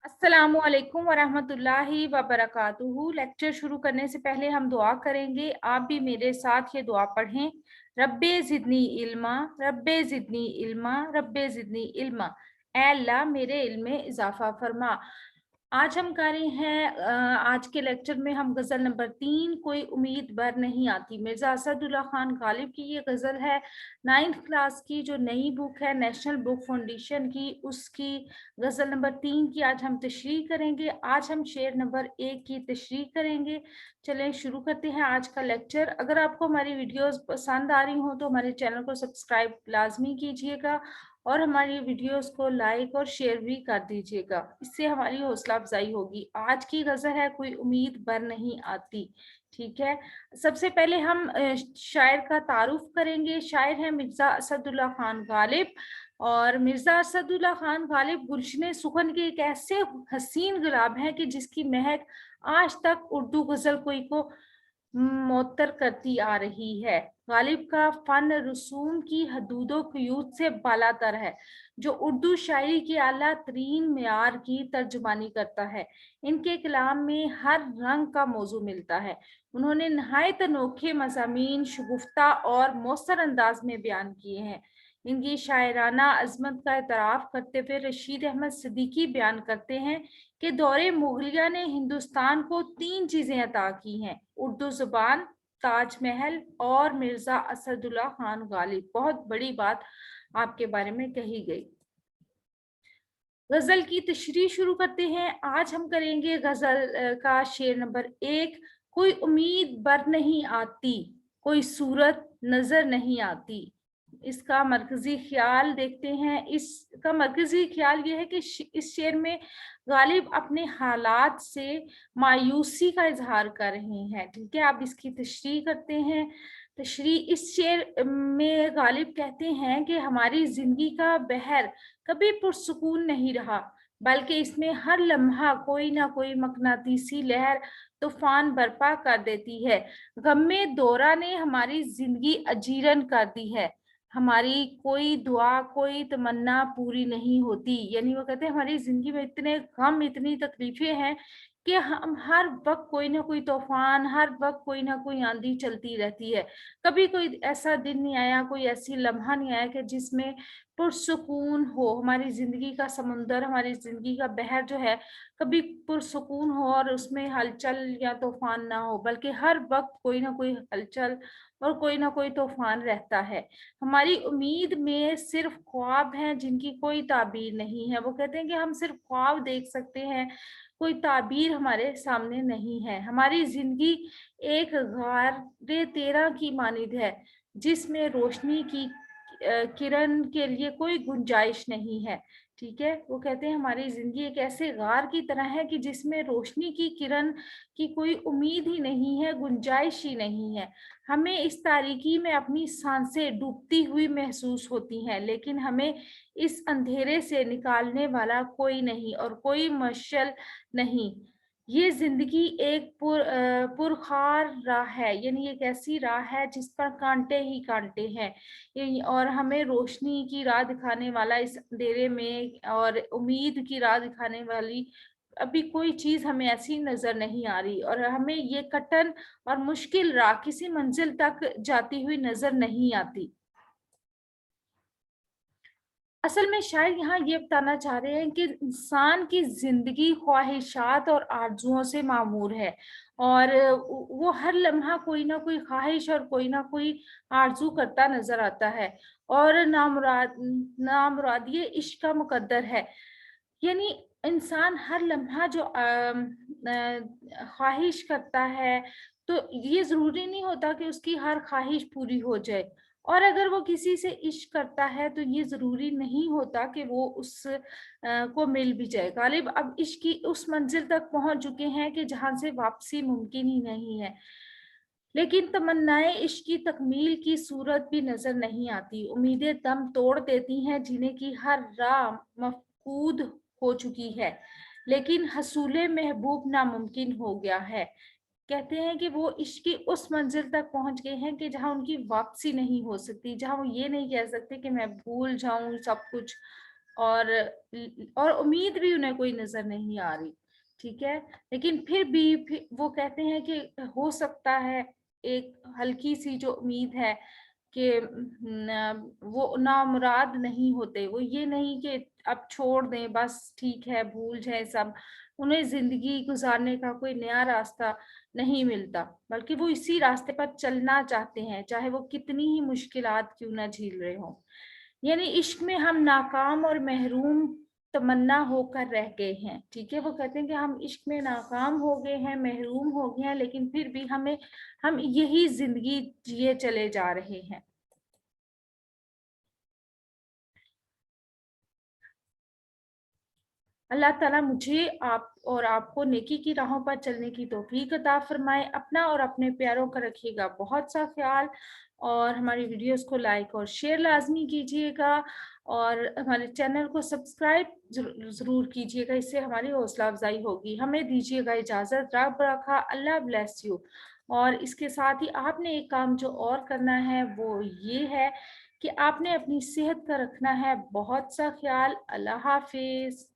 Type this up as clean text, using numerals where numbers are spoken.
अस्सलामु अलैकुम वरहमतुल्लाहि वबरकातुहू। लेक्चर शुरू करने से पहले हम दुआ करेंगे। आप भी मेरे साथ ये दुआ पढ़ें। रब्बे ज़िदनी इल्मा, रब्बे ज़िदनी इल्मा, रब्बे ज़िदनी इल्मा। ऐ अल्लाह मेरे इल्म में इजाफा फरमा। आज हम कर रहे हैं आज के लेक्चर में हम गज़ल नंबर 3 कोई उम्मीद भर नहीं आती, मिर्ज़ा असदुल्ला खान गालिब की ये गज़ल है। 9th क्लास की जो नई बुक है नेशनल बुक फाउंडेशन की, उसकी गज़ल नंबर 3 की आज हम तशरीह करेंगे। आज हम शेर नंबर 1 की तशरीह करेंगे। चलें शुरू करते हैं आज का लेक्चर। अगर आपको हमारी वीडियोस पसंद आ रही हो तो हमारे चैनल को सब्सक्राइब लाजमी कीजिएगा और हमारी वीडियोस को लाइक और शेयर भी कर दीजिएगा, इससे हमारी हौसला अफजाई होगी। आज की गज़ल है कोई उम्मीद भर नहीं आती। ठीक है, सबसे पहले हम शायर का तारुफ करेंगे। शायर है मिर्ज़ा असदुल्ला खान गालिब। और मिर्ज़ा असदुल्ला खान गालिब गुलशन सुखन के एक ऐसे हसीन गुलाब हैं कि जिसकी महक आज तक उर्दू गज़ल कोई को मुअत्तर करती आ रही है। गालिब का फन रसूम की हदूदो क़यूद से बालातर है, जो उर्दू शायरी की आला तरीन मेयार की तर्जुमानी करता है। इनके कलाम में हर रंग का मौजू मिलता है। उन्होंने नहायत अनोखे मज़ामीन शगुफ्ता और मौसर अंदाज में बयान किए हैं। इनकी शायराना अजमत का एतराफ़ करते हुए रशीद अहमद सिद्दीकी बयान करते हैं कि दौरे मुगलिया ने हिंदुस्तान को 3 चीज़ें अता की हैं: उर्दू ज़ुबान, ताजमहल और मिर्ज़ा असदुल्ला खान गालिब। बहुत बड़ी बात आपके बारे में कही गई। गज़ल की तशरीह शुरू करते हैं। आज हम करेंगे गज़ल का शेर नंबर 1। कोई उम्मीद बर नहीं आती, कोई सूरत नज़र नहीं आती। इसका मरकज़ी ख़्याल देखते हैं। इसका मरकज़ी ख़्याल ये है कि इस शेर में गालिब अपने हालात से मायूसी का इज़हार कर रहे हैं। ठीक है, अब इसकी तशरीह करते हैं। तशरीह इस शेर में गालिब कहते हैं कि हमारी ज़िंदगी का बहर कभी पुरसुकून नहीं रहा, बल्कि इसमें हर लम्हा कोई ना कोई मकनातीसी लहर तूफान बर्पा कर देती है। गम दौरा ने हमारी जिंदगी अजीरन कर दी है। हमारी कोई दुआ कोई तमन्ना पूरी नहीं होती। यानी वो कहते हैं हमारी जिंदगी में इतने गम इतनी तकलीफें हैं कि हम हर वक्त कोई ना कोई तूफान, हर वक्त कोई ना कोई आंधी चलती रहती है। कभी कोई ऐसा दिन नहीं आया, कोई ऐसी लम्हा नहीं आया कि जिसमें पुरसुकून हो। हमारी ज़िंदगी का समुंदर, हमारी ज़िंदगी का बहर जो है, कभी पुरसुकून हो और उसमें हलचल या तूफ़ान ना हो, बल्कि हर वक़्त कोई ना कोई हलचल और कोई ना कोई तूफ़ान रहता है। हमारी उम्मीद में सिर्फ़ ख्वाब हैं जिनकी कोई ताबीर नहीं है। वो कहते हैं कि हम सिर्फ़ ख्वाब देख सकते हैं, कोई ताबीर हमारे सामने नहीं है। हमारी ज़िंदगी एक गारे तेरा की मानिंद है, जिसमें रोशनी की किरण के लिए कोई गुंजाइश नहीं है। ठीक है, वो कहते हैं हमारी जिंदगी एक ऐसे गार की तरह है कि जिसमें रोशनी की किरण की कोई उम्मीद ही नहीं है, गुंजाइश ही नहीं है। हमें इस तारीकी में अपनी सांसें डूबती हुई महसूस होती हैं, लेकिन हमें इस अंधेरे से निकालने वाला कोई नहीं और कोई मशाल नहीं। ये ज़िंदगी एक पुरखार राह है, यानी एक ऐसी राह है जिस पर कांटे ही कांटे हैं। और हमें रोशनी की राह दिखाने वाला इस अंधेरे में और उम्मीद की राह दिखाने वाली अभी कोई चीज़ हमें ऐसी नज़र नहीं आ रही, और हमें ये कठिन और मुश्किल राह किसी मंजिल तक जाती हुई नज़र नहीं आती। असल में शायद यहाँ ये बताना चाह रहे हैं कि इंसान की ज़िंदगी ख्वाहिशात और आरज़ुओं से मामूर है, और वो हर लम्हा कोई ना कोई ख्वाहिश और कोई ना कोई आरज़ू करता नज़र आता है, और नामुरादी इश्क का मुकद्दर है। यानी इंसान हर लम्हा जो ख्वाहिश करता है, तो ये ज़रूरी नहीं होता कि उसकी हर ख्वाहिश पूरी हो जाए। और अगर वो किसी से इश्क करता है तो ये ज़रूरी नहीं होता कि वो उस को मिल भी जाए। गालिब अब इश्क की उस मंजिल तक पहुँच चुके हैं कि जहाँ से वापसी मुमकिन ही नहीं है। लेकिन तमन्नाएँ इश्क की तकमील की सूरत भी नज़र नहीं आती। उम्मीदें दम तोड़ देती हैं, जीने की हर राह मफ़कूद हो चुकी है, लेकिन हसूले महबूब नामुमकिन हो गया है। कहते हैं कि वो इश्क की उस मंजिल तक पहुँच गए हैं कि जहाँ उनकी वापसी नहीं हो सकती, जहाँ वो ये नहीं कह सकते कि मैं भूल जाऊँ सब कुछ اور امید بھی انہیں کوئی نظر नहीं आ रही, ठीक है. लेकिन फिर भी वो कहते हैं कि हो सकता है एक हल्की सी जो उम्मीद है कि वो नामुराद नहीं होते, वो ये नहीं कि अब छोड़ दें बस ठीक है भूल जाए सब, उन्हें जिंदगी गुजारने का कोई नया रास्ता नहीं मिलता, बल्कि वो इसी रास्ते पर चलना चाहते हैं चाहे वो कितनी ही मुश्किलात क्यों ना झेल रहे हों. यानी इश्क में हम नाकाम और महरूम तमन्ना होकर रह गए हैं, ठीक है. वो कहते हैं कि हम इश्क में नाकाम हो गए हैं, महरूम हो गए हैं, लेकिन फिर भी हम यही जिंदगी जिए चले जा रहे हैं. अल्लाह ताला मुझे आप और आपको नेकी की राहों पर चलने की तौफीक अता फरमाए. अपना और अपने प्यारों का रखिएगा बहुत सा ख्याल, और हमारी वीडियोस को लाइक और शेयर लाजमी कीजिएगा, और हमारे चैनल को सब्सक्राइब जरूर कीजिएगा, इससे हमारी हौसला अफजाई होगी. हमें दीजिएगा इजाज़त. रब रखा. अल्लाह ब्लेस यू. और इसके साथ ही आपने एक काम जो और करना है वो ये है कि आपने अपनी सेहत का रखना है बहुत सा ख्याल. अल्लाह हाफिज.